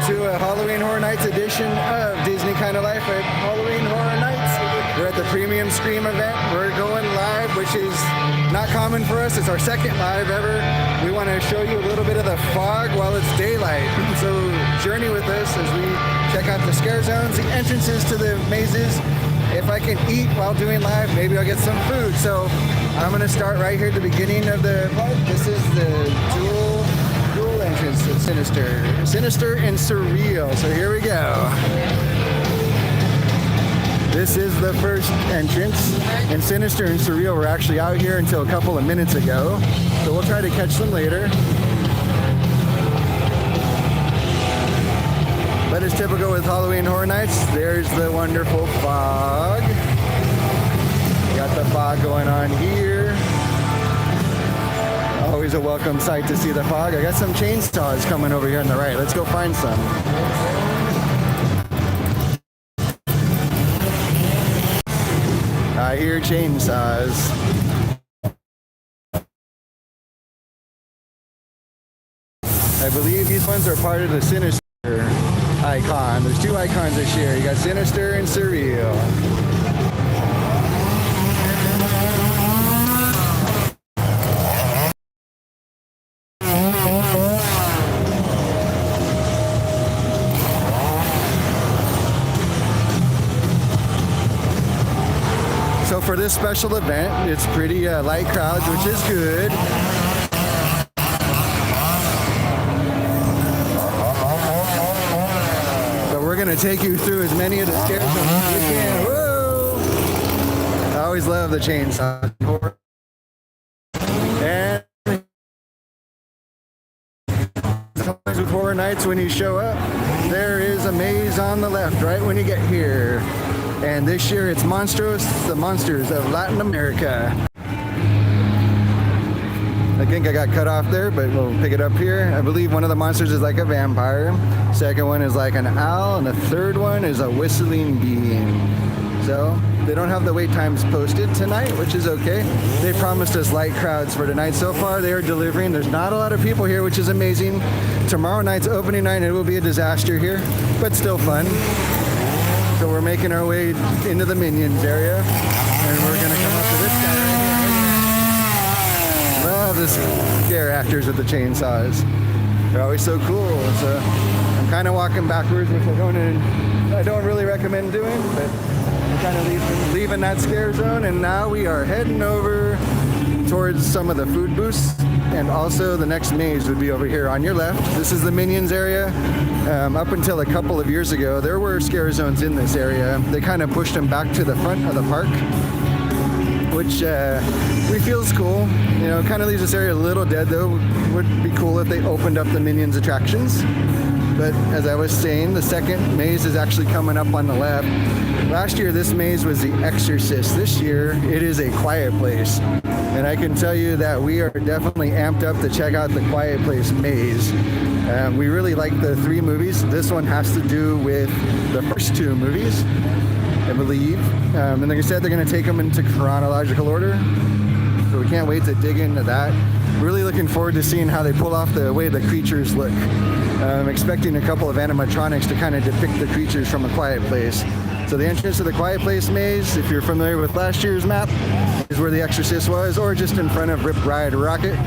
to a Halloween Horror Nights edition of Disney Kind of Life at Halloween Horror Nights. We're at the Premium Scream event. We're going live, which is not common for us. It's our second live ever. We want to show you a little bit of the fog while it's daylight. So journey with us as we check out the scare zones, the entrances to the mazes. If I can eat while doing live, maybe I'll get some food. So I'm going to start right here at the beginning of the park. This is the dual entrance to Sinister and Surreal. So here we go. This is the first entrance, and Sinister and Surreal were actually out here until a couple of minutes ago. So we'll try to catch them later. But as typical with Halloween Horror Nights, there's the wonderful fog. Got the fog going on here. Always a welcome sight to see the fog. I got some chainsaws coming over here on the right. Let's go find some. I hear chainsaws. I believe these ones are part of the Sinister icon. There's two icons this year. You got Sinister and Surreal. So for this special event, it's pretty light crowds, which is good. But we're going to take you through as many of the scare zones as we can. Whoa! I always love the chainsaw. And sometimes with Horror Nights, when you show up, there is a maze on the left, right when you get here. And this year it's Monstros, the Monsters of Latin America. I think I got cut off there, but we'll pick it up here. I believe one of the monsters is like a vampire. Second one is like an owl, and the third one is a whistling being. So they don't have the wait times posted tonight, which is okay. They promised us light crowds for tonight. So far they are delivering. There's not a lot of people here, which is amazing. Tomorrow night's opening night, it will be a disaster here, but still fun. So we're making our way into the Minions area, and we're gonna come up to this guy right here. Love the scare actors with the chainsaws. They're always so cool. So I'm kind of walking backwards, which I don't really recommend doing, but I'm kind of leaving that scare zone, and now we are heading over towards some of the food booths. And also the next maze would be over here on your left. This is the Minions area. Up until a couple of years ago, there were scare zones in this area. They kind of pushed them back to the front of the park, which we feel is cool. You know, kind of leaves this area a little dead though. Would be cool if they opened up the Minions attractions. But as I was saying, the second maze is actually coming up on the left. Last year, this maze was The Exorcist. This year, it is A Quiet Place. And I can tell you that we are definitely amped up to check out the Quiet Place maze. We really like the three movies. This one has to do with the first two movies, I believe. And like I said, they're going to take them into chronological order. So we can't wait to dig into that. Really looking forward to seeing how they pull off the way the creatures look. I'm expecting a couple of animatronics to kind of depict the creatures from A Quiet Place. So the entrance to the Quiet Place maze, if you're familiar with last year's map, is where The Exorcist was, or just in front of Rip Ride Rocket.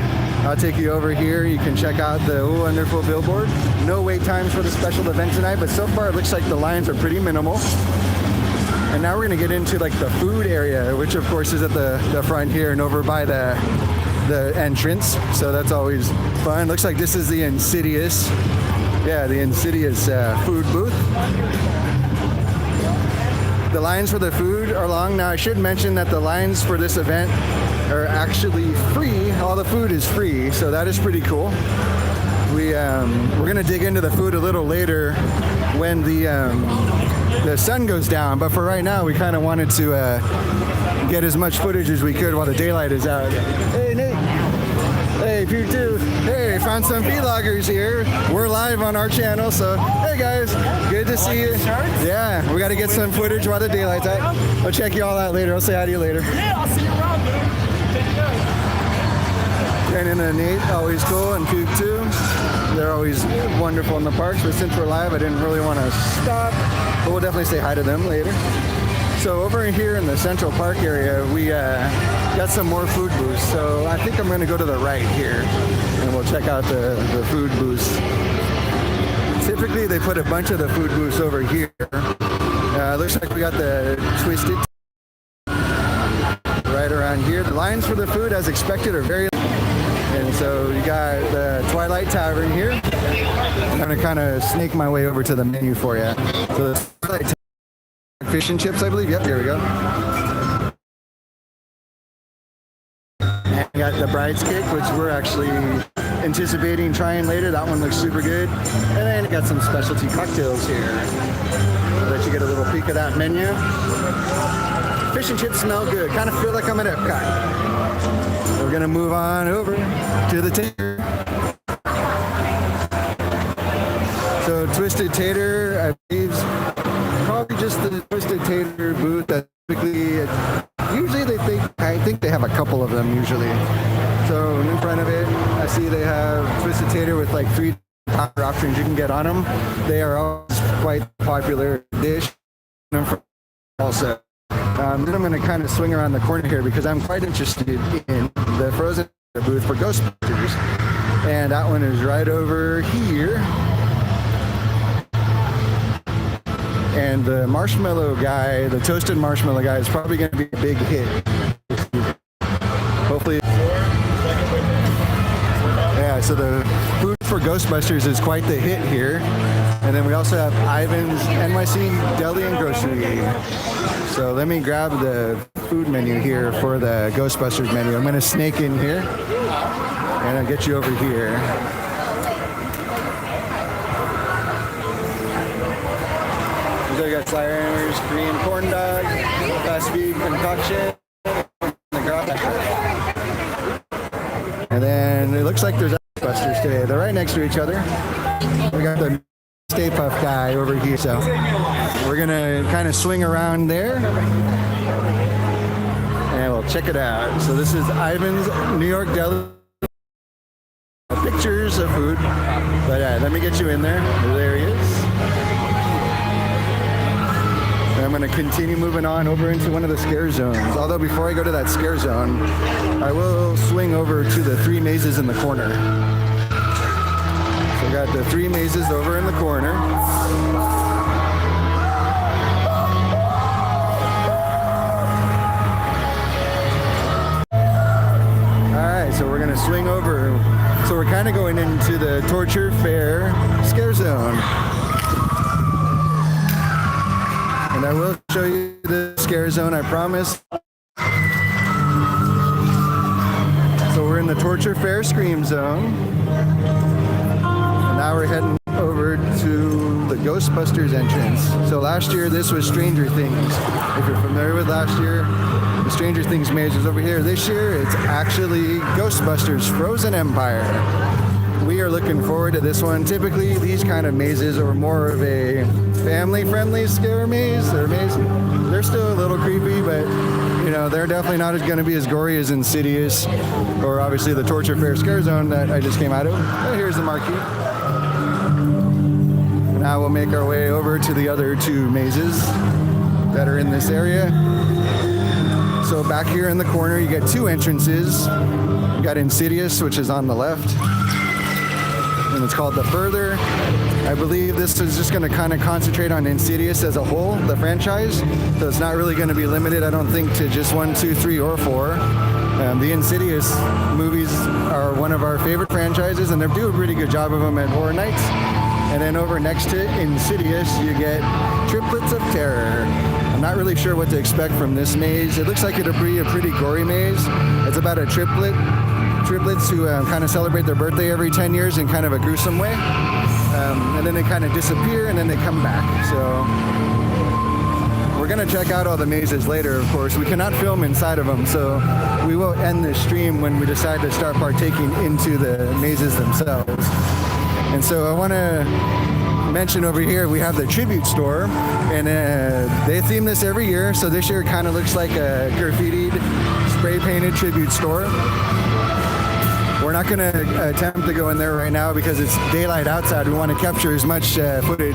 I'll take you over here. You can check out the wonderful billboard. No wait times for the special event tonight, but so far it looks like the lines are pretty minimal. And now we're going to get into like the food area, which of course is at the front here and over by the entrance. So that's always fun. Looks like this is the Insidious. Yeah, the Insidious food booth. The lines for the food are long. Now I should mention that the lines for this event are actually free. All the food is free, so that is pretty cool. We're gonna dig into the food a little later when the sun goes down, but for right now we kind of wanted to get as much footage as we could while the daylight is out. Hey Nate! Hey Pew 2! Hey, found some vloggers here. We're live on our channel, so hey guys, good to see you. Yeah, we got to get some footage while the daylight's out. I'll check you all out later. I'll say hi to you later. Yeah, I'll see you around, dude. Take care. And then Nate, always cool, and Pew 2. They're always wonderful in the parks, but since we're live, I didn't really want to stop. But we'll definitely say hi to them later. So over here in the Central Park area, we got some more food booths. So I think I'm going to go to the right here, and we'll check out the food booths. Typically, they put a bunch of the food booths over here. Looks like we got the Twisted right around here. The lines for the food, as expected, are very long. And so you got the Twilight Tavern here. I'm going to kind of snake my way over to the menu for you. So the Twilight Tavern, fish and chips, I believe. Yep, here we go. And we got the Bride's Cake, which we're actually anticipating trying later. That one looks super good. And then we got some specialty cocktails here. I'll let you get a little peek of that menu. Fish and chips smell good. Kind of feel like I'm at Epcot. We're gonna move on over to the tater. So Twisted Tater, I believe, probably just the Twisted Tater booth that typically, usually I think they have a couple of them usually. So in front of it, I see they have Twisted Tater with like 3 popular options you can get on them. They are always quite a popular dish. Also, then I'm going to kind of swing around the corner here because I'm quite interested in the frozen booth for Ghostbusters, and that one is right over here. And the marshmallow guy, the toasted marshmallow guy, is probably going to be a big hit. Hopefully. Yeah, so the food for Ghostbusters is quite the hit here. And then we also have Ivan's NYC Deli and Grocery. So let me grab the food menu here for the Ghostbusters menu. I'm going to snake in here, and I'll get you over here. So we got Slyramers, Korean corn dog, fast food concoction, and then it looks like there's Ghostbusters today. They're right next to each other. We got the Stay Puft guy over here, so we're gonna kind of swing around there and we'll check it out. So this is Ivan's New York Deli. Pictures of food, but let me get you in there. There he is. And I'm gonna continue moving on over into one of the scare zones. Although before I go to that scare zone, I will swing over to the 3 mazes in the corner. We got the 3 mazes over in the corner. Alright, so we're going to swing over. So we're kind of going into the Torture Fair scare zone. And I will show you the scare zone, I promise. So we're in the Torture Fair Scream Zone. Now we're heading over to the Ghostbusters entrance. So last year this was Stranger Things. If you're familiar with last year, the Stranger Things maze was over here. This year it's actually Ghostbusters Frozen Empire. We are looking forward to this one. Typically these kind of mazes are more of a family-friendly scare maze. They're still a little creepy, but you know, they're definitely not going to be as gory as Insidious or obviously the Torture Fair scare zone that I just came out of. Oh, here's the marquee. Now we'll make our way over to the other 2 mazes that are in this area. So back here in the corner, you get 2 entrances. You got Insidious, which is on the left, and it's called The Further. I believe this is just going to kind of concentrate on Insidious as a whole, the franchise. So it's not really going to be limited, I don't think, to just 1, 2, 3, or 4. The Insidious movies are one of our favorite franchises, and they do a pretty good job of them at Horror Nights. And then over next to Insidious, you get Triplets of Terror. I'm not really sure what to expect from this maze. It looks like it'll be a pretty gory maze. It's about a triplets who kind of celebrate their birthday every 10 years in kind of a gruesome way. And then they kind of disappear and then they come back. So we're going to check out all the mazes later, of course. We cannot film inside of them, so we will end this stream when we decide to start partaking into the mazes themselves. And so I want to mention over here we have the tribute store, and they theme this every year. So this year it kind of looks like a graffitied, spray painted tribute store. We're not going to attempt to go in there right now because it's daylight outside. We want to capture as much footage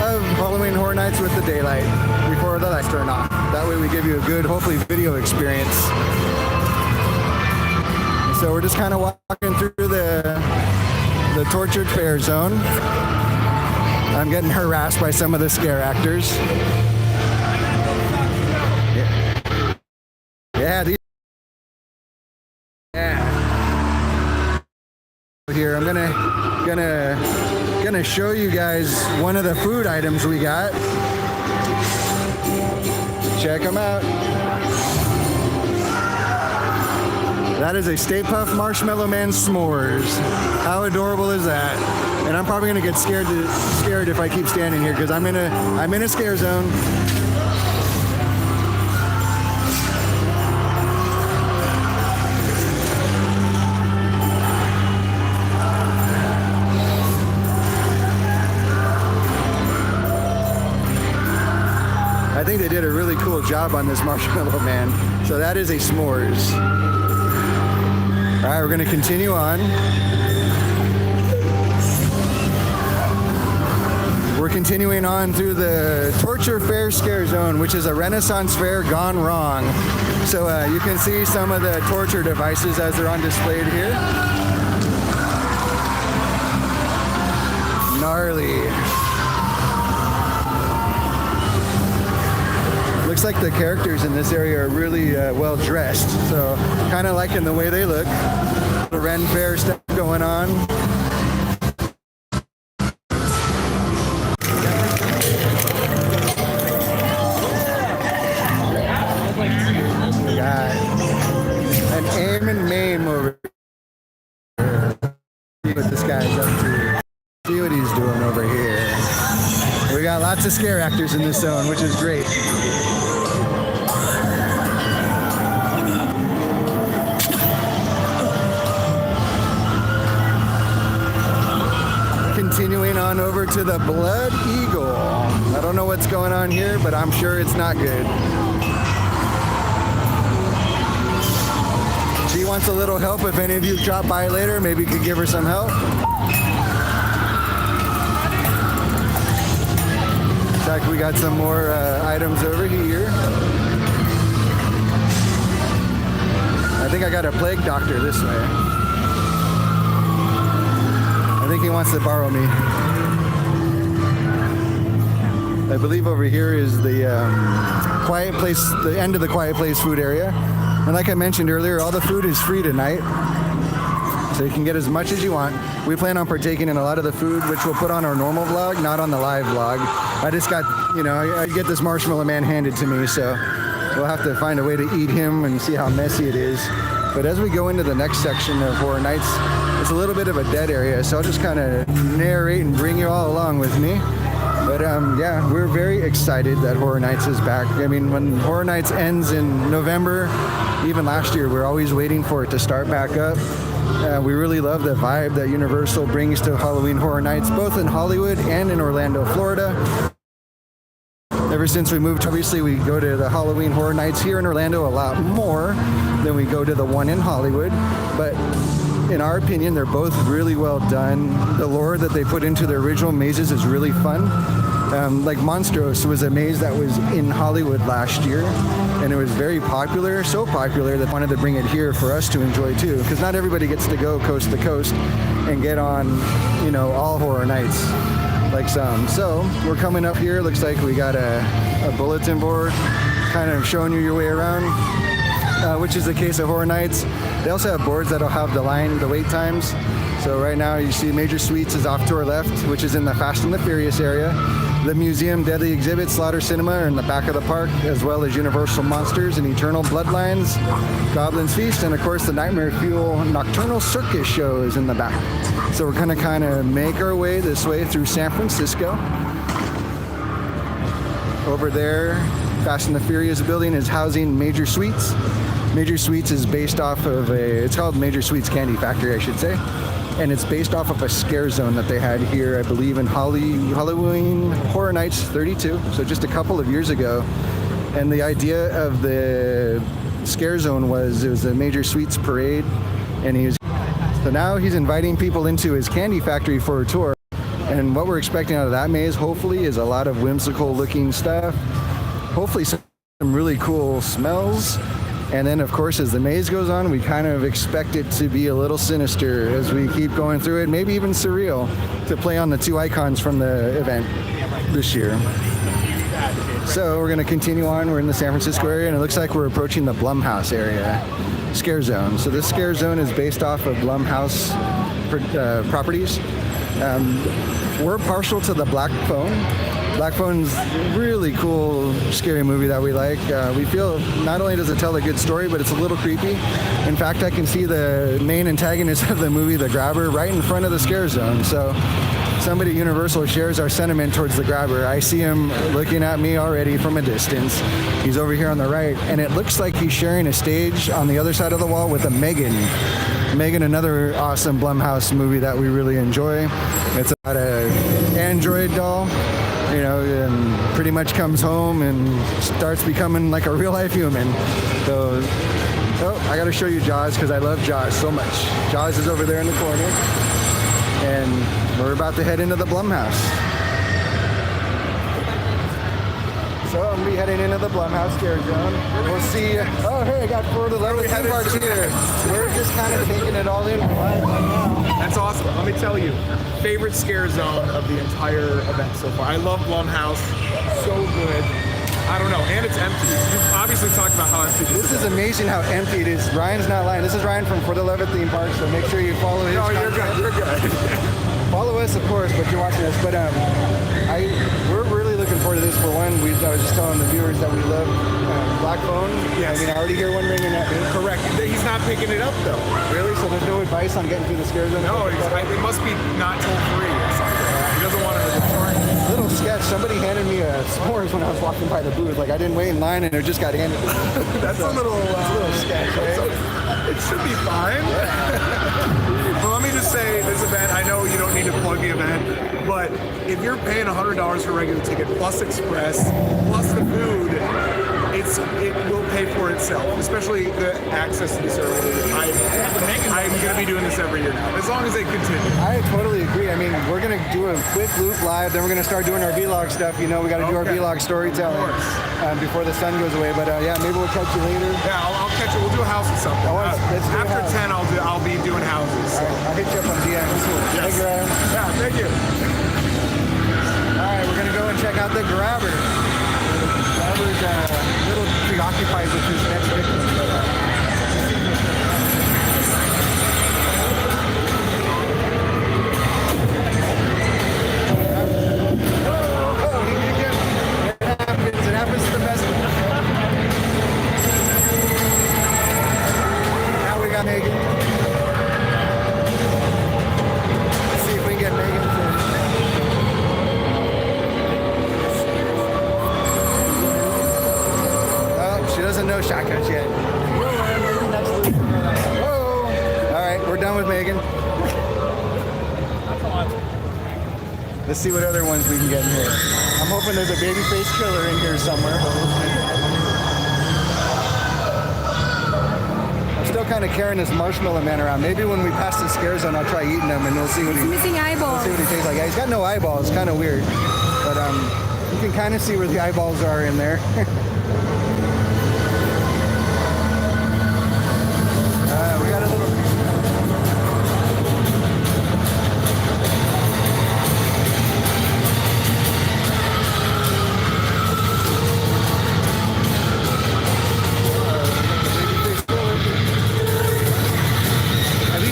of Halloween Horror Nights with the daylight before the lights turn off. That way we give you a good, hopefully, video experience. So we're just kind of walking through the tortured Faire zone. I'm getting harassed by some of the scare actors. Yeah, here I'm gonna show you guys one of the food items we got. Check them out. That is a Stay Puft Marshmallow Man s'mores. How adorable is that? And I'm probably gonna get scared if I keep standing here because I'm in a scare zone. I think they did a really cool job on this Marshmallow Man. So that is a s'mores. All right, we're going to continue on. We're continuing on through the Torture Faire Scare Zone, which is a Renaissance fair gone wrong. So you can see some of the torture devices as they're on display here. Gnarly. Looks like the characters in this area are really well dressed, so kind of liking the way they look. The Ren Fair stuff going on. We got an aim and maim over here. See what this guy's up to. See what he's doing over here. We got lots of scare actors in this zone, which is great. Continuing on over to the Blood Eagle. I don't know what's going on here, but I'm sure it's not good. She wants a little help. If any of you drop by later, maybe you could give her some help. Looks like we got some more items over here. I think I got a plague doctor this way. I think he wants to borrow me. I believe over here is the quiet place, the end of the quiet place food area. And like I mentioned earlier, all the food is free tonight. So you can get as much as you want. We plan on partaking in a lot of the food, which we'll put on our normal vlog, not on the live vlog. I just got, I get this Marshmallow Man handed to me, so we'll have to find a way to eat him and see how messy it is. But as we go into the next section of Horror Nights, it's a little bit of a dead area, so I'll just kind of narrate and bring you all along with me. But yeah, we're very excited that Horror Nights is back. I mean, when Horror Nights ends in November, even last year, we're always waiting for it to start back up. We really love the vibe that Universal brings to Halloween Horror Nights, both in Hollywood and in Orlando, Florida. Ever since we moved, obviously, we go to the Halloween Horror Nights here in Orlando a lot more than we go to the one in Hollywood. But in our opinion, they're both really well done. The lore that they put into the original mazes is really fun. Like Monstros was a maze that was in Hollywood last year, and it was very popular, so popular that I wanted to bring it here for us to enjoy too, because not everybody gets to go coast to coast and get on, all Horror Nights like some. So we're coming up here. Looks like we got a bulletin board kind of showing you your way around, which is the case of Horror Nights. They also have boards that'll have the wait times. So right now you see Major Suites is off to our left, which is in the Fast and the Furious area. The museum, Deadly Exhibit, Slaughter Cinema are in the back of the park, as well as Universal Monsters and Eternal Bloodlines, Goblin's Feast, and of course the Nightmare Fuel Nocturnal Circus show is in the back. So we're gonna kind of make our way this way through San Francisco. Over there, Fast and the Furious building is housing Major Suites. Major Suites is based off of it's called Major Suites Candy Factory, I should say. And it's based off of a scare zone that they had here, I believe, in Halloween Horror Nights 32, so just a couple of years ago. And the idea of the scare zone was, it was a Major Suites parade, and he was So now he's inviting people into his candy factory for a tour. And what we're expecting out of that maze, hopefully, is a lot of whimsical looking stuff. Hopefully some really cool smells. And then, of course, as the maze goes on, we kind of expect it to be a little sinister as we keep going through it, maybe even surreal, to play on the two icons from the event this year. So we're going to continue on. We're in the San Francisco area, and it looks like we're approaching the Blumhouse area, Scare Zone. So this Scare Zone is based off of Blumhouse properties. We're partial to the Black Phone. Black Phone's a really cool, scary movie that we like. We feel not only does it tell a good story, but it's a little creepy. In fact, I can see the main antagonist of the movie, the Grabber, right in front of the Scare Zone. So somebody at Universal shares our sentiment towards the Grabber. I see him looking at me already from a distance. He's over here on the right, and it looks like he's sharing a stage on the other side of the wall with a Megan. Megan, another awesome Blumhouse movie that we really enjoy. It's about an android doll, you know, and pretty much comes home and starts becoming like a real life human. So, oh, I gotta show you Jaws because I love Jaws so much. Jaws is over there in the corner, and we're about to head into the Blumhouse. So I'm gonna be heading into the Blumhouse Scare Zone. We'll see. Oh, hey, I got 4 of the level theme parks here. We're just kind of taking it all in right now. That's awesome. Let me tell you, favorite Scare Zone of the entire event so far. I love Blumhouse. So good. I don't know, and it's empty. You've obviously talked about how empty this is. Amazing how empty it is. Ryan's not lying. This is Ryan from For the Love of Theme Park, so make sure you follow his content. You're good. Follow us, of course, but you're watching us. But we're really looking forward to this. For one, I was just telling the viewers that we love Black Phone. Yes. I mean, I already hear one ringing at me. Correct. He's not picking it up, though. Really? So there's no advice on getting through the Scare Zone? No, it must be not toll free or something. He doesn't want to charge. Little sketch. Somebody handed me a s'mores when I was walking by the booth. Like, I didn't wait in line, and it just got handed. That's a little sketch, right? It should be fine. Well, let me just say, this event, I know you don't need to plug the event, but if you're paying $100 for a regular ticket, plus express, plus the food, it will pay for itself, especially the access to this early. I'm going to be doing this every year now, as long as they continue. I totally agree. I mean, we're going to do a quick loop live, then we're going to start doing our vlog stuff. You know, we got to do our vlog storytelling before the sun goes away. But yeah, maybe we'll catch you later. Yeah, I'll catch you. We'll do a house or something. After 10, I'll be doing houses. All right, I'll hit you up on DM. Yes. Thank you, Ryan. Yeah, thank you. All right, we're going to go and check out the Grabber. Grabber's a little preoccupied with his next victim. Megan. Let's see if we can get Megan first. Oh, she doesn't know shotguns yet. Whoa! All right, we're done with Megan. Let's see what other ones we can get in here. I'm hoping there's a babyface killer in here somewhere, but we'll see. Still kind of carrying this marshmallow man around. Maybe when we pass the Scare Zone, I'll try eating them and we'll see what he's missing eyeballs. We'll see what he tastes like. Yeah, he's got no eyeballs. Kind of weird, but you can kind of see where the eyeballs are in there. We got a little.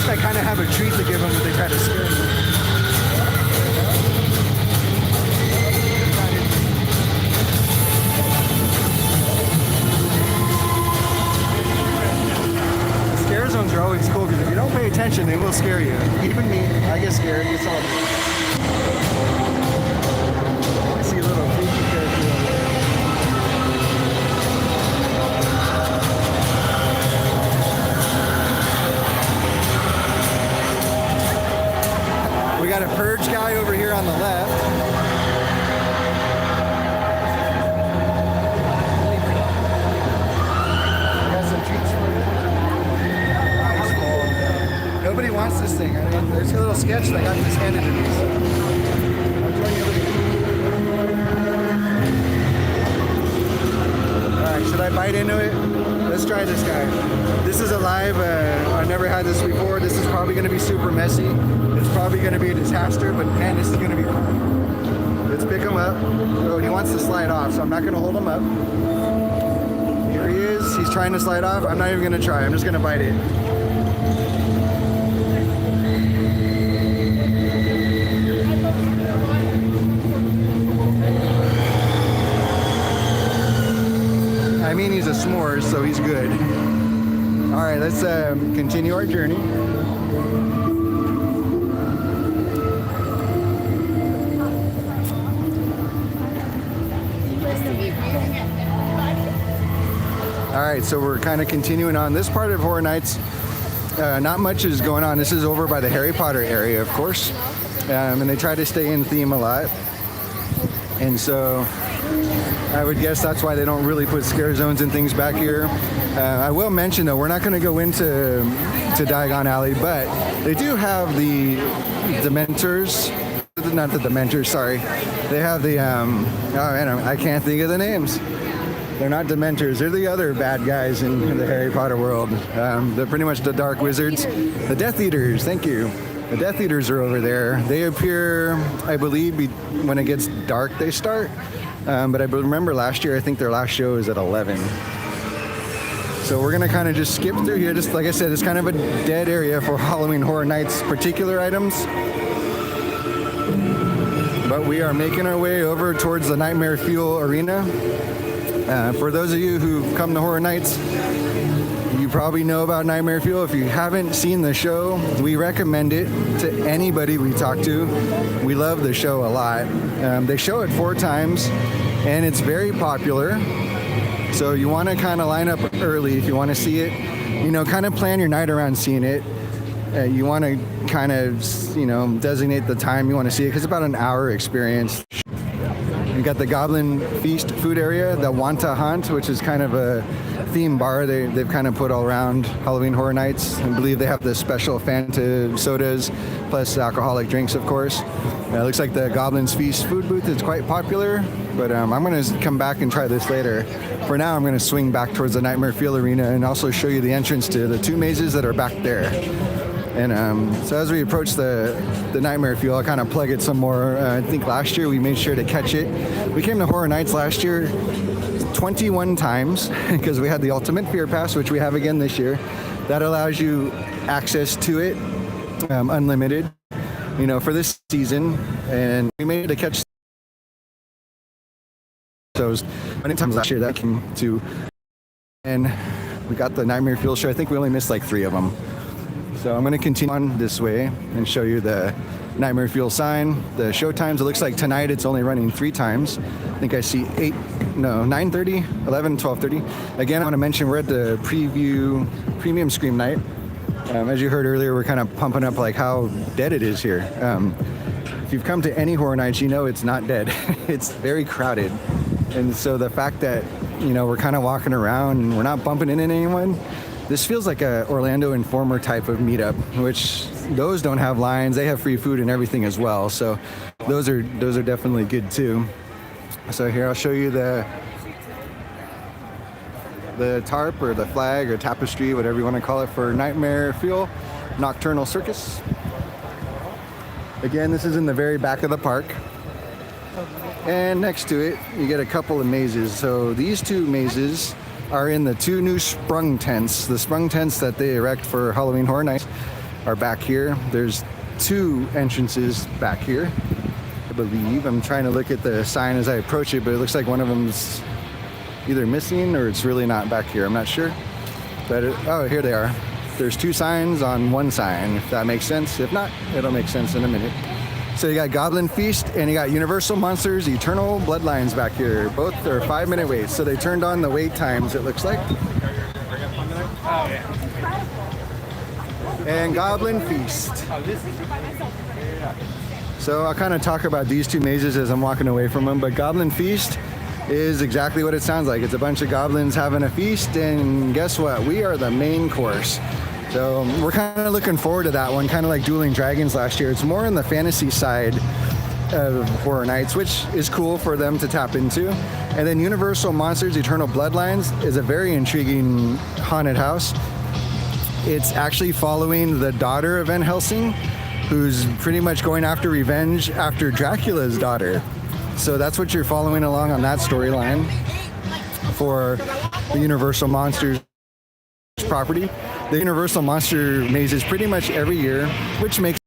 I kind of have a treat to give them if they try to scare me. Scare zones are always cool because if you don't pay attention, they will scare you. Even me, I get scared. It's all. I see a little freaky character over there. We got a purge guy over here on the left. We got some treats for you. Nice. Nobody wants past this thing. I mean, there's a little sketch that got this handed to me. So I'll join you later. Alright, should I bite into it? Let's try this guy. This is alive. I've never had this before. This is probably going to be super messy. It's probably going to be a disaster, but man, this is going to be fun. Let's pick him up. Oh, he wants to slide off, so I'm not going to hold him up. Here he is. He's trying to slide off. I'm not even going to try. I'm just going to bite it. I mean, he's a s'mores, so he's good. All right, let's continue our journey. All right, so we're kind of continuing on this part of Horror Nights. Not much is going on. This is over by the Harry Potter area, of course. And they try to stay in theme a lot. And so I would guess that's why they don't really put scare zones and things back here. I will mention though, we're not going to go into Diagon Alley, but they do have the Dementors. Not the Dementors, sorry. They have the, oh man, I can't think of the names. They're not Dementors. They're the other bad guys in the Harry Potter world. They're pretty much the Dark Wizards. The Death Eaters, thank you. The Death Eaters are over there. They appear, I believe, when it gets dark they start. But I remember last year, I think their last show is at 11. So we're gonna kind of just skip through here. Just like I said, it's kind of a dead area for Halloween Horror Nights particular items. But we are making our way over towards the Nightmare Fuel Arena. For those of you who come to Horror Nights, you probably know about Nightmare Fuel. If you haven't seen the show, we recommend it to anybody we talk to. We love the show a lot. They show it 4 times, and it's very popular. So you want to kind of line up early if you want to see it. You know, kind of plan your night around seeing it. You want to kind of, you know, designate the time you want to see it, because it's about an hour experience. You got the Goblin Feast food area, the Wanta Haunt, which is kind of a theme bar they've kind of put all around Halloween Horror Nights. I believe they have the special Fanta sodas plus alcoholic drinks, of course. It looks like the Goblin's Feast food booth is quite popular, but I'm going to come back and try this later. For now, I'm going to swing back towards the Nightmare Fuel Arena and also show you the entrance to the 2 mazes that are back there. And so as we approach the Nightmare Fuel, I'll kind of plug it some more. I think last year we made sure to catch it. We came to Horror Nights last year 21 times because we had the Ultimate Fear Pass, which we have again this year. That allows you access to it, unlimited, you know, for this season. And we made it to catch those many times last year that came to. And we got the Nightmare Fuel show. I think we only missed like 3 of them. So I'm going to continue on this way and show you the Nightmare Fuel sign, the show times. It looks like tonight it's only running 3 times. I think I see 9:30, 11, 12:30. Again, I want to mention we're at the premium Scream night. As you heard earlier, we're kind of pumping up like how dead it is here. If you've come to any Horror Nights, you know it's not dead. It's very crowded. And so the fact that, you know, we're kind of walking around and we're not bumping into anyone, this feels like a Orlando Informer type of meetup, which those don't have lines. They have free food and everything as well. So those are definitely good too. So here I'll show you the tarp or the flag or tapestry, whatever you want to call it, for Nightmare Fuel Nocturnal Circus. Again, this is in the very back of the park. And next to it, you get a couple of mazes. So these 2 mazes are in the 2 new sprung tents. The sprung tents that they erect for Halloween Horror Nights are back here. There's 2 entrances back here, I believe. I'm trying to look at the sign as I approach it, but it looks like one of them's either missing or it's really not back here. I'm not sure. But oh, here they are. There's 2 signs on 1 sign, if that makes sense. If not, it'll make sense in a minute. So you got Goblin Feast and you got Universal Monsters Eternal Bloodlines back here. Both are 5-minute waits. So they turned on the wait times, it looks like. And Goblin Feast. So I'll kind of talk about these 2 mazes as I'm walking away from them. But Goblin Feast is exactly what it sounds like. It's a bunch of goblins having a feast. And guess what? We are the main course. So we're kind of looking forward to that one, kind of like Dueling Dragons last year. It's more on the fantasy side of Horror Nights, which is cool for them to tap into. And then Universal Monsters Eternal Bloodlines is a very intriguing haunted house. It's actually following the daughter of Van Helsing, who's pretty much going after revenge after Dracula's daughter. So that's what you're following along on that storyline for the Universal Monsters property. The Universal Monster mazes pretty much every year, which makes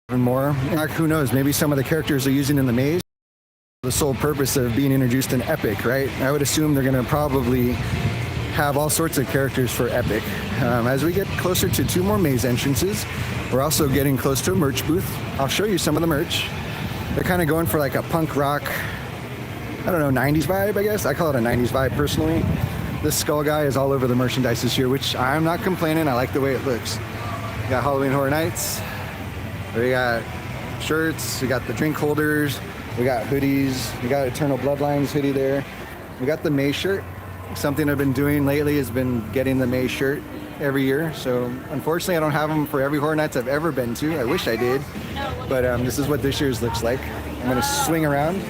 even more. In fact, who knows, maybe some of the characters they're using in the maze, the sole purpose of being introduced in Epic, right? I would assume they're going to probably have all sorts of characters for Epic. As we get closer to 2 more maze entrances, we're also getting close to a merch booth. I'll show you some of the merch. They're kind of going for like a punk rock, I don't know, 90s vibe, I guess. I call it a 90s vibe personally. This skull guy is all over the merchandise this year, which I'm not complaining. I like the way it looks. We got Halloween Horror Nights. We got shirts. We got the drink holders. We got hoodies. We got Eternal Bloodlines hoodie there. We got the Maze shirt. Something I've been doing lately has been getting the Maze shirt every year. So unfortunately, I don't have them for every Horror Nights I've ever been to. I wish I did. But this is what this year's looks like. I'm going to swing around.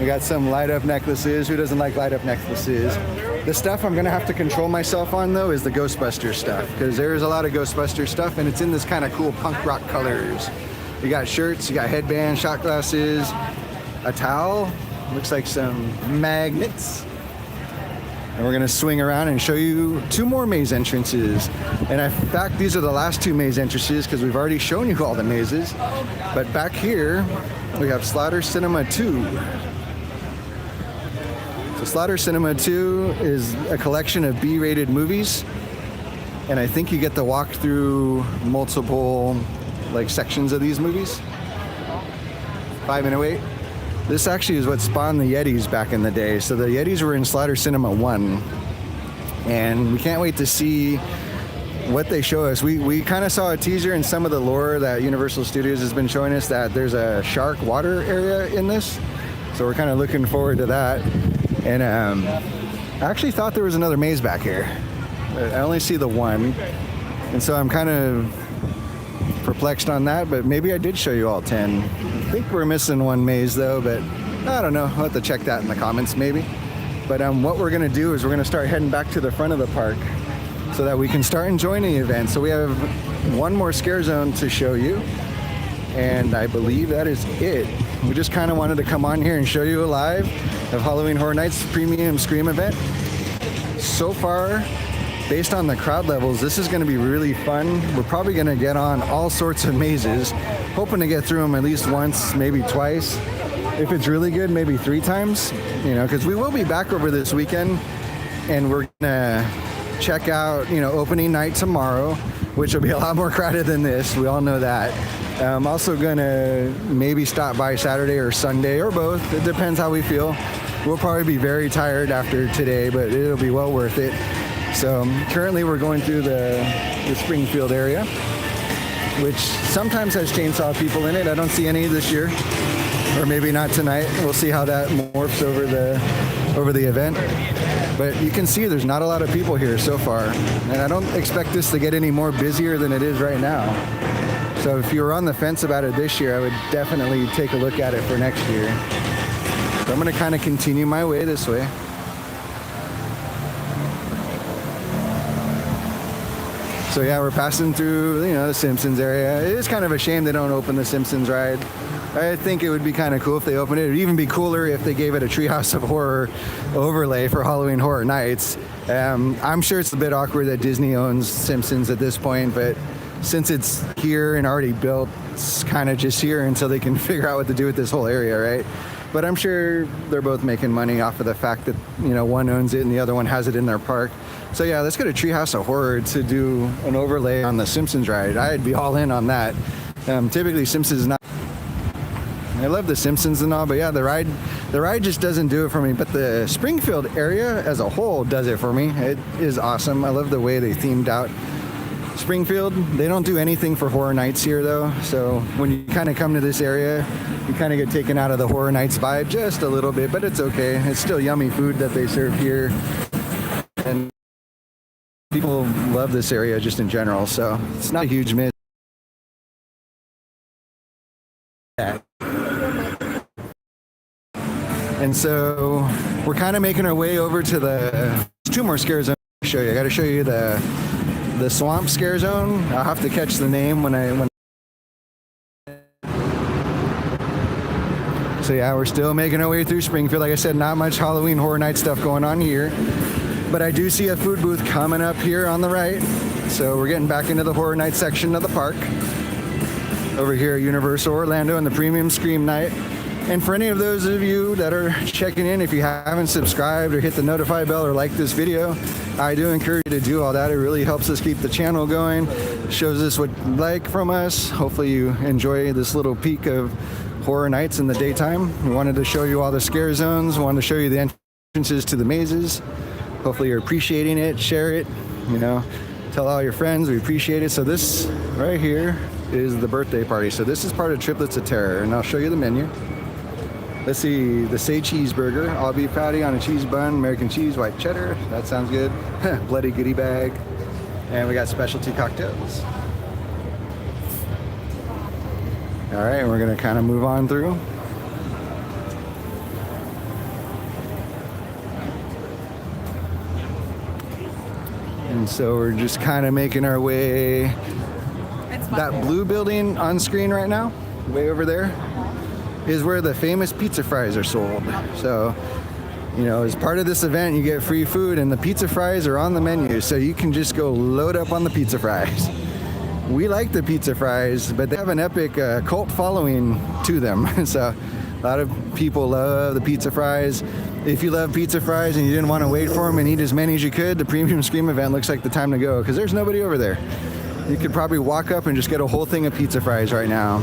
We got some light up necklaces. Who doesn't like light up necklaces? The stuff I'm going to have to control myself on, though, is the Ghostbusters stuff. Because there's a lot of Ghostbusters stuff, and it's in this kind of cool punk rock colors. You got shirts, you got headbands, shot glasses, a towel. Looks like some magnets. And we're going to swing around and show you 2 more maze entrances. And in fact, these are the last 2 maze entrances because we've already shown you all the mazes. But back here, we have Slaughter Cinema 2. So Slaughter Cinema 2 is a collection of B-rated movies. And I think you get to walk through multiple sections of these movies. 5-minute wait. This actually is what spawned the Yetis back in the day. So the Yetis were in Slaughter Cinema 1. And we can't wait to see what they show us. We kind of saw a teaser in some of the lore that Universal Studios has been showing us that there's a shark water area in this. So we're kind of looking forward to that. And I actually thought there was another maze back here. I only see the one. And so I'm kind of perplexed on that, but maybe I did show you all 10. I think we're missing one maze though, but I don't know. I'll have to check that in the comments maybe. But what we're going to do is we're going to start heading back to the front of the park so that we can start enjoying the event. So we have 1 more scare zone to show you, and I believe that is it. We just kind of wanted to come on here and show you a live of Halloween Horror Nights Premium Scream event. So far, based on the crowd levels, this is going to be really fun. We're probably going to get on all sorts of mazes, hoping to get through them at least once, maybe twice. If it's really good, maybe 3 times, because we will be back over this weekend, and we're going to check out, opening night tomorrow, which will be a lot more crowded than this. We all know that. I'm also going to maybe stop by Saturday or Sunday or both. It depends how we feel. We'll probably be very tired after today, but it'll be well worth it. So currently we're going through the Springfield area, which sometimes has chainsaw people in it. I don't see any this year, or maybe not tonight. We'll see how that morphs over the event. But you can see there's not a lot of people here so far, and I don't expect this to get any more busier than it is right now. So if you were on the fence about it this year, I would definitely take a look at it for next year. So I'm going to kind of continue my way this way. So yeah, we're passing through, the Simpsons area. It is kind of a shame they don't open the Simpsons ride. I think it would be kind of cool if they opened it. It would even be cooler if they gave it a Treehouse of Horror overlay for Halloween Horror Nights. I'm sure it's a bit awkward that Disney owns Simpsons at this point, but since it's here and already built, it's kind of just here until they can figure out what to do with this whole area, right? But I'm sure they're both making money off of the fact that, one owns it and the other one has it in their park. So yeah, let's go to Treehouse of Horror to do an overlay on the Simpsons ride. I'd be all in on that. Typically Simpsons is not... I love the Simpsons and all, but yeah, the ride just doesn't do it for me. But the Springfield area as a whole does it for me. It is awesome. I love the way they themed out Springfield. They don't do anything for Horror Nights here though. So when you kind of come to this area, you kind of get taken out of the Horror Nights vibe just a little bit, but it's okay. It's still yummy food that they serve here. And people love this area just in general, so it's not a huge miss. And so we're kind of making our way over to the two more scare zones to show you. I got to show you the swamp scare zone. I'll have to catch the name when. So yeah, we're still making our way through Springfield. Like I said, not much Halloween Horror Night stuff going on here, but I do see a food booth coming up here on the right. So we're getting back into the Horror Night section of the park over here at Universal Orlando and the Premium Scream Night. And for any of those of you that are checking in, if you haven't subscribed or hit the notify bell or like this video, I do encourage you to do all that. It really helps us keep the channel going, shows us what you like from us. Hopefully you enjoy this little peek of Horror Nights in the daytime. We wanted to show you all the scare zones, we wanted to show you the entrances to the mazes. Hopefully you're appreciating it, share it, you know, tell all your friends we appreciate it. So this right here is the birthday party. So this is part of Triplets of Terror, and I'll show you the menu. Let's see, the Say Cheeseburger, all beef patty on a cheese bun, American cheese, white cheddar. That sounds good. Bloody goodie bag. And we got specialty cocktails. All right, and we're gonna kind of move on through. And so we're just kind of making our way. That blue building on screen right now, way over there, is where the famous pizza fries are sold. So, you know, as part of this event, you get free food, and the pizza fries are on the menu, so you can just go load up on the pizza fries. We like the pizza fries, but they have an epic cult following to them. So a lot of people love the pizza fries. If you love pizza fries and you didn't want to wait for them and eat as many as you could, the Premium Scream event looks like the time to go, because there's nobody over there. You could probably walk up and just get a whole thing of pizza fries right now.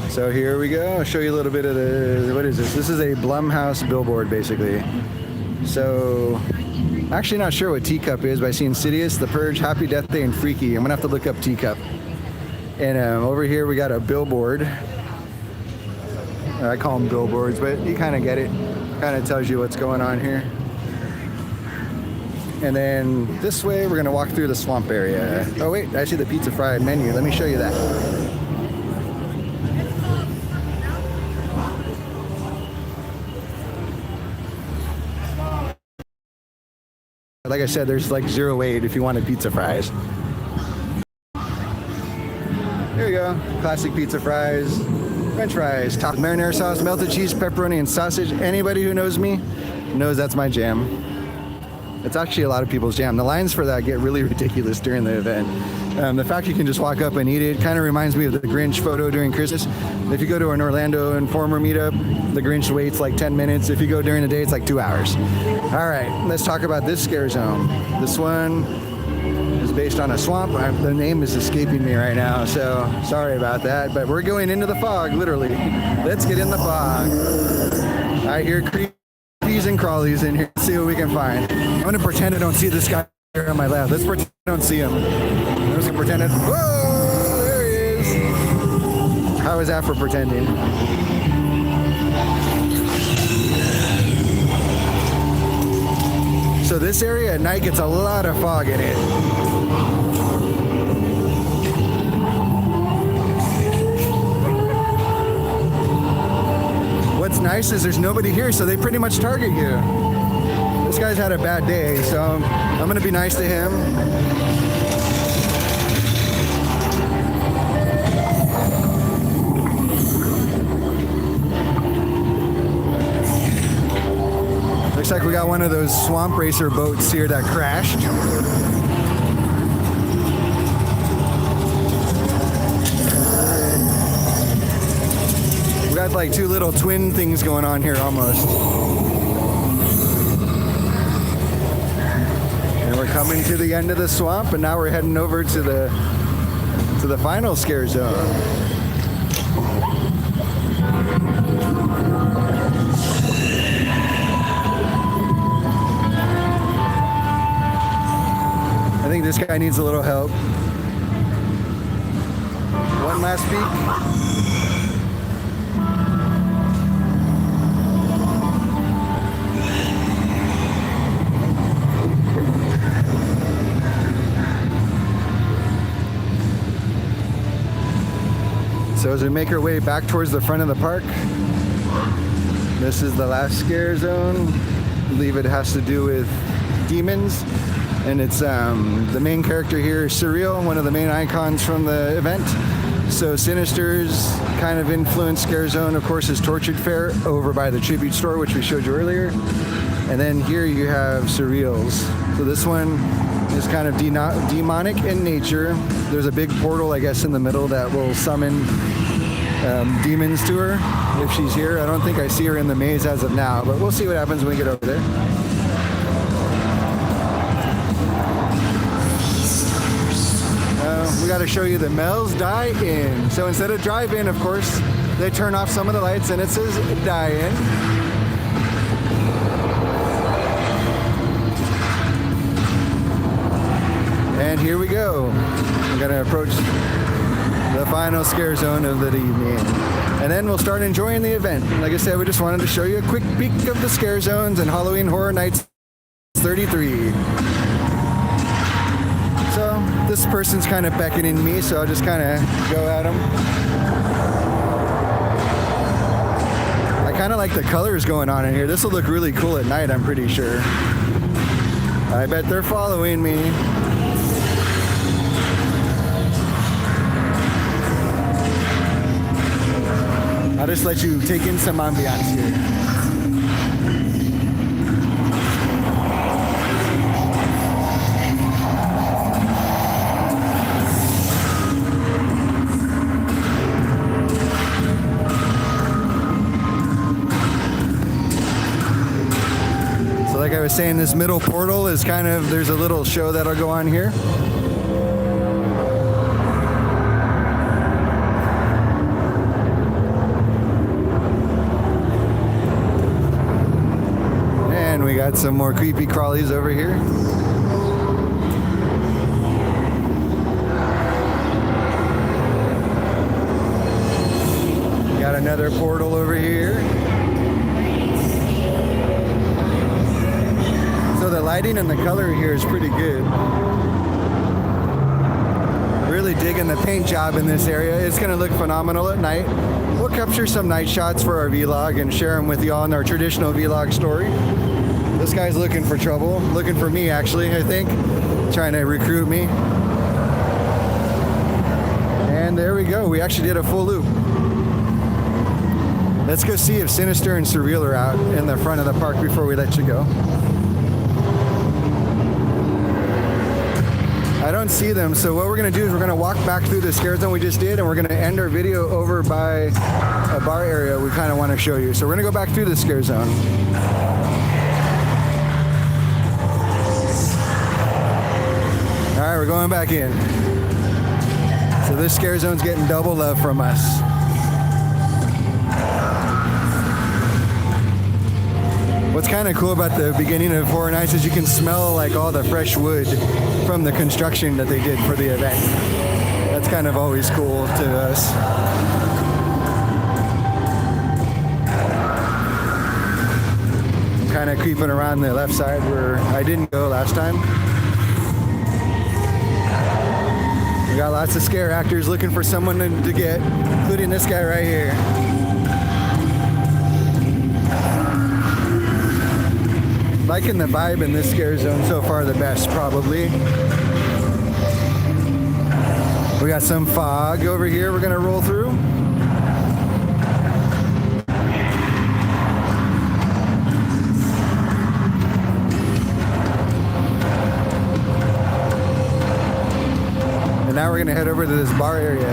So here we go. I'll show you a little bit of the, what is this? This is a Blumhouse billboard, basically. So, actually not sure what Teacup is, but I see Insidious, The Purge, Happy Death Day, and Freaky. I'm gonna have to look up Teacup. And over here we got a billboard. I call them billboards, but you kind of get it. Kind of tells you what's going on here. And then this way we're gonna walk through the swamp area. Oh wait, I see the pizza fry menu. Let me show you that. Like I said, there's like 0.8 if you wanted pizza fries. Here we go. Classic pizza fries. French fries, topped with marinara sauce, melted cheese, pepperoni, and sausage. Anybody who knows me knows that's my jam. It's actually a lot of people's jam. The lines for that get really ridiculous during the event. The fact you can just walk up and eat it kind of reminds me of the Grinch photo during Christmas. If you go to an Orlando Informer meetup, the Grinch waits like 10 minutes. If you go during the day, it's like 2 hours. All right, let's talk about this scare zone. This one is based on a swamp. The name is escaping me right now, so sorry about that. But we're going into the fog, literally. Let's get in the fog. I hear creepies and crawlies in here. Let's see what we can find. I'm gonna pretend I don't see this guy here on my left. Let's pretend I don't see him. I'm just gonna pretend it. Whoa, there he is. How is that for pretending? So this area at night gets a lot of fog in it. What's nice is there's nobody here, so they pretty much target you. This guy's had a bad day, so I'm gonna be nice to him. Looks like we got one of those swamp racer boats here that crashed. We got like two little twin things going on here almost. And we're coming to the end of the swamp, and now we're heading over to the final scare zone. I think this guy needs a little help. One last peek. So as we make our way back towards the front of the park, this is the last scare zone. I believe it has to do with demons. And it's the main character here is Surreal, one of the main icons from the event. So Sinister's kind of influenced scare zone, of course, is Tortured Faire over by the Tribute Store, which we showed you earlier. And then here you have Surreal's. So this one is kind of demonic in nature. There's a big portal, I guess, in the middle that will summon demons to her if she's here. I don't think I see her in the maze as of now, but we'll see what happens when we get over there. We got to show you the Mel's Die-In. So instead of drive-in, of course, they turn off some of the lights and it says Die-In. And here we go. We're going to approach the final scare zone of the evening. And then we'll start enjoying the event. Like I said, we just wanted to show you a quick peek of the scare zones and Halloween Horror Nights 33. So this person's kind of beckoning me, so I'll just kind of go at them. I kind of like the colors going on in here. This will look really cool at night, I'm pretty sure. I bet they're following me. I'll just let you take in some ambiance here. Like I was saying, this middle portal is kind of, there's a little show that'll go on here. And we got some more creepy crawlies over here. Got another portal over here. So the lighting and the color here is pretty good. Really digging the paint job in this area. It's going to look phenomenal at night. We'll capture some night shots for our vlog and share them with you all in our traditional vlog story. This guy's looking for trouble. Looking for me, actually, I think. Trying to recruit me. And there we go. We actually did a full loop. Let's go see if Sinister and Surreal are out in the front of the park before we let you go. I don't see them, so what we're going to do is we're going to walk back through the scare zone we just did, and we're going to end our video over by a bar area we kind of want to show you. So we're going to go back through the scare zone. All right, we're going back in. So this scare zone's getting double love from us. What's kind of cool about the beginning of Horror Nights is you can smell like all the fresh wood from the construction that they did for the event. That's kind of always cool to us. I'm kind of creeping around the left side where I didn't go last time. We got lots of scare actors looking for someone to get, including this guy right here. Liking the vibe in this scare zone so far, the best probably. We got some fog over here we're gonna roll through. And now we're gonna head over to this bar area.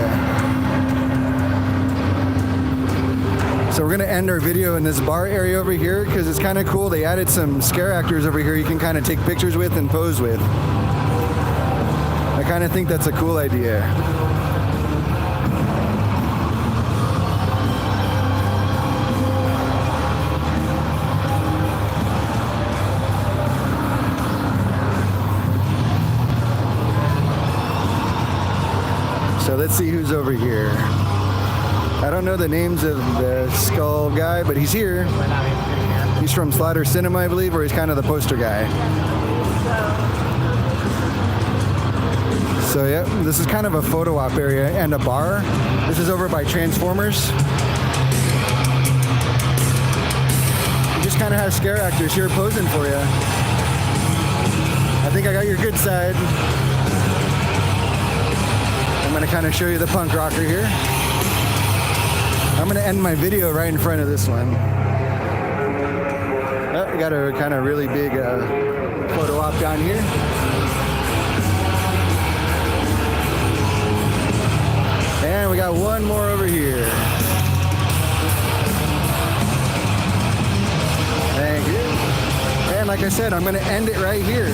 So we're gonna end our video in this bar area over here because it's kind of cool. They added some scare actors over here you can kind of take pictures with and pose with. I kind of think that's a cool idea. So let's see who's over here. I don't know the names of the skull guy, but he's here. He's from Slaughter Cinema, I believe, or he's kind of the poster guy. So yeah, this is kind of a photo op area and a bar. This is over by Transformers. You just kind of have scare actors here posing for you. I think I got your good side. I'm gonna kind of show you the punk rocker here. I'm gonna end my video right in front of this one. Oh, we got a kind of really big photo op down here. And we got one more over here. Thank you. And like I said, I'm gonna end it right here.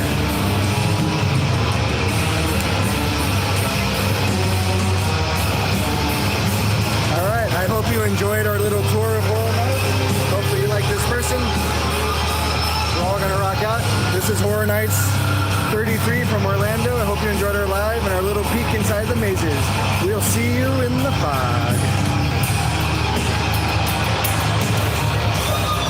Alright, I hope you enjoyed our little tour of Horror Nights. Hopefully you like this person. We're all gonna rock out. This is Horror Nights 33 from Orlando. I hope you enjoyed our live and our little peek inside the mazes. We'll see you